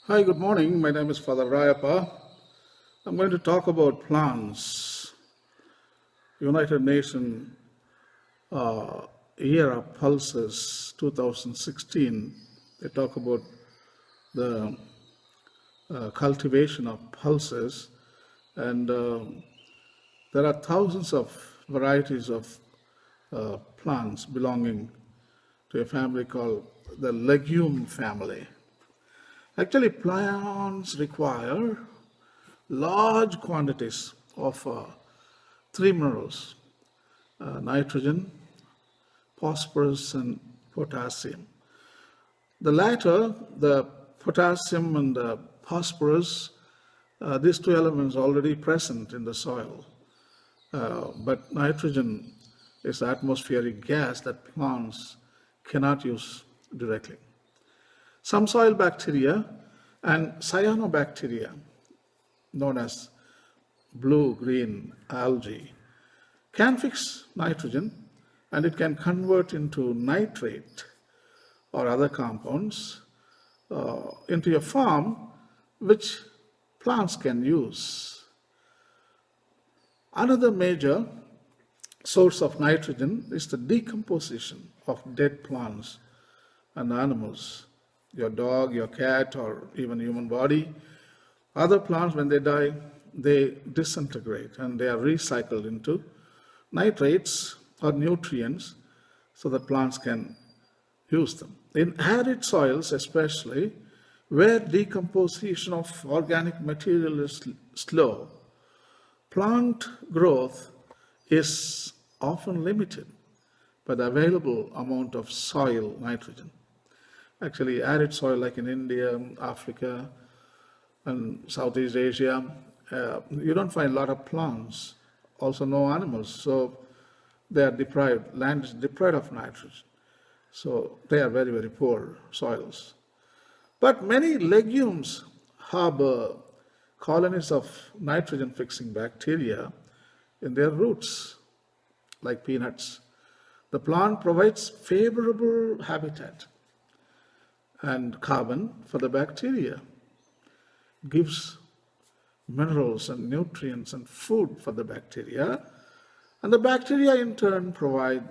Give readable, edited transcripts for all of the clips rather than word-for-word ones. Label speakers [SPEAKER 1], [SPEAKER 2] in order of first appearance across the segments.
[SPEAKER 1] Hi, good morning. My name is Father Rayappa. I'm going to talk about plants. United Nations Year of Pulses 2016. They talk about the cultivation of pulses, and there are thousands of varieties of plants belonging to a family called the legume family. Actually, plants require large quantities of three minerals: nitrogen, phosphorus, and potassium. The latter, the potassium and the phosphorus, these two elements are already present in the soil. But nitrogen is atmospheric gas that plants cannot use directly. Some soil bacteria and cyanobacteria, known as blue-green algae, can fix nitrogen, and it can convert into nitrate or other compounds into a form which plants can use. Another major source of nitrogen is the decomposition of dead plants and animals. Your dog, your cat, or even human body. Other plants, when they die, they disintegrate and they are recycled into nitrates or nutrients so that plants can use them. In arid soils, especially, where decomposition of organic material is slow, plant growth is often limited by the available amount of soil nitrogen. Actually, arid soil like in India, Africa, and Southeast Asia, you don't find a lot of plants, also no animals. So they are deprived, land is deprived of nitrogen. So they are very, very poor soils. But many legumes harbor colonies of nitrogen-fixing bacteria in their roots, like peanuts. The plant provides favorable habitat and carbon for the bacteria, gives minerals and nutrients and food for the bacteria, and the bacteria in turn provide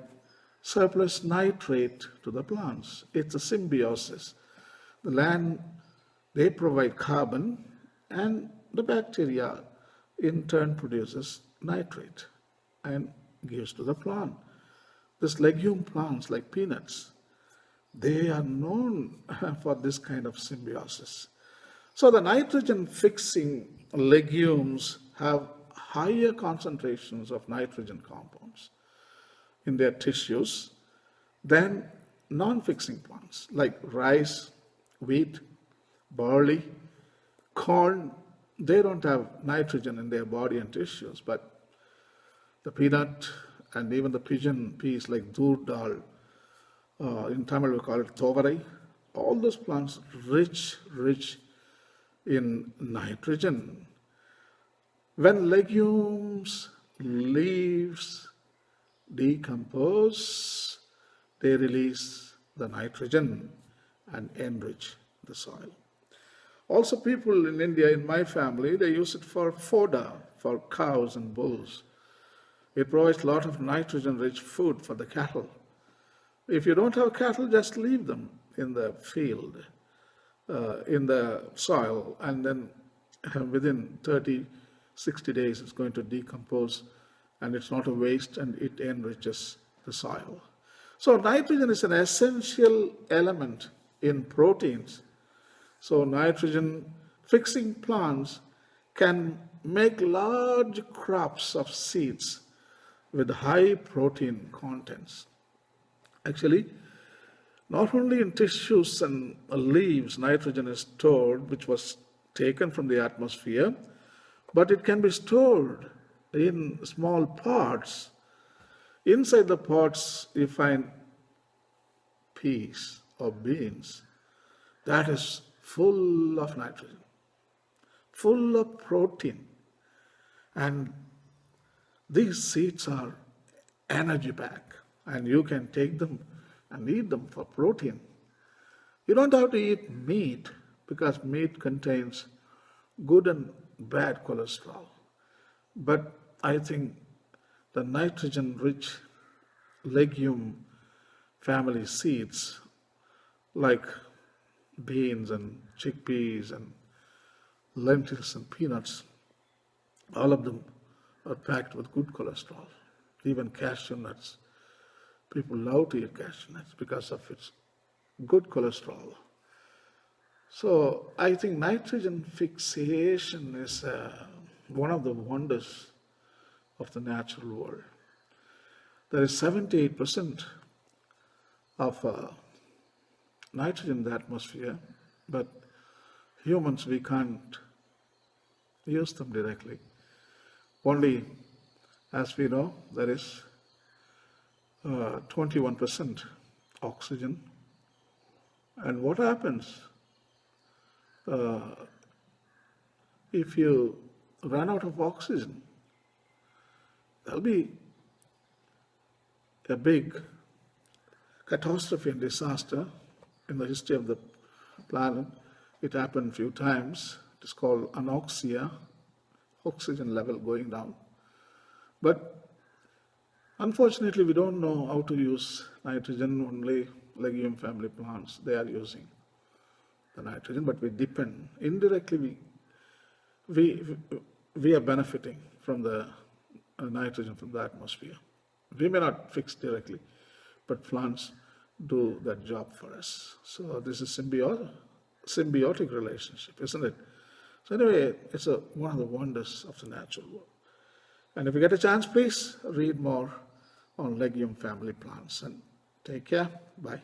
[SPEAKER 1] surplus nitrate to the plants. It's a symbiosis. The land, they provide carbon, and the bacteria in turn produces nitrate and gives to the plant. These legume plants like peanuts, they are known for this kind of symbiosis. So the nitrogen-fixing legumes have higher concentrations of nitrogen compounds in their tissues than non-fixing plants like rice, wheat, barley, corn. They don't have nitrogen in their body and tissues, but the peanut and even the pigeon peas like dur dal, in Tamil we call it thovarai, all those plants rich in nitrogen. When legumes, leaves decompose, they release the nitrogen and enrich the soil. Also, people in India, in my family, they use it for fodder for cows and bulls. It provides a lot of nitrogen-rich food for the cattle. If you don't have cattle, just leave them in the field, in the soil, and then within 30, 60 days it's going to decompose, and it's not a waste, and it enriches the soil. So nitrogen is an essential element in proteins. So nitrogen-fixing plants can make large crops of seeds with high protein contents. Actually, not only in tissues and leaves nitrogen is stored, which was taken from the atmosphere, but it can be stored in small pots. Inside the pots, you find peas or beans. That is full of nitrogen, full of protein. And these seeds are energy packed, and you can take them and eat them for protein. You don't have to eat meat because meat contains good and bad cholesterol. But I think the nitrogen-rich legume family seeds like beans and chickpeas and lentils and peanuts, all of them are packed with good cholesterol. Even cashew nuts. People love to eat cashew nuts because of its good cholesterol. So I think nitrogen fixation is one of the wonders of the natural world. There is 78% of nitrogen in the atmosphere, but humans, we can't use them directly. Only, as we know, there is 21% oxygen. And what happens if you run out of oxygen? There'll be a big catastrophe and disaster in the history of the planet. It happened a few times. It is called anoxia, oxygen level going down. But unfortunately, we don't know how to use nitrogen. Only legume family plants, they are using the nitrogen, but we depend. Indirectly, we are benefiting from the nitrogen from the atmosphere. We may not fix directly, but plants do that job for us. So this is symbiotic relationship, isn't it? So anyway, it's one of the wonders of the natural world. And if you get a chance, please read more on legume family plants. And take care. Bye.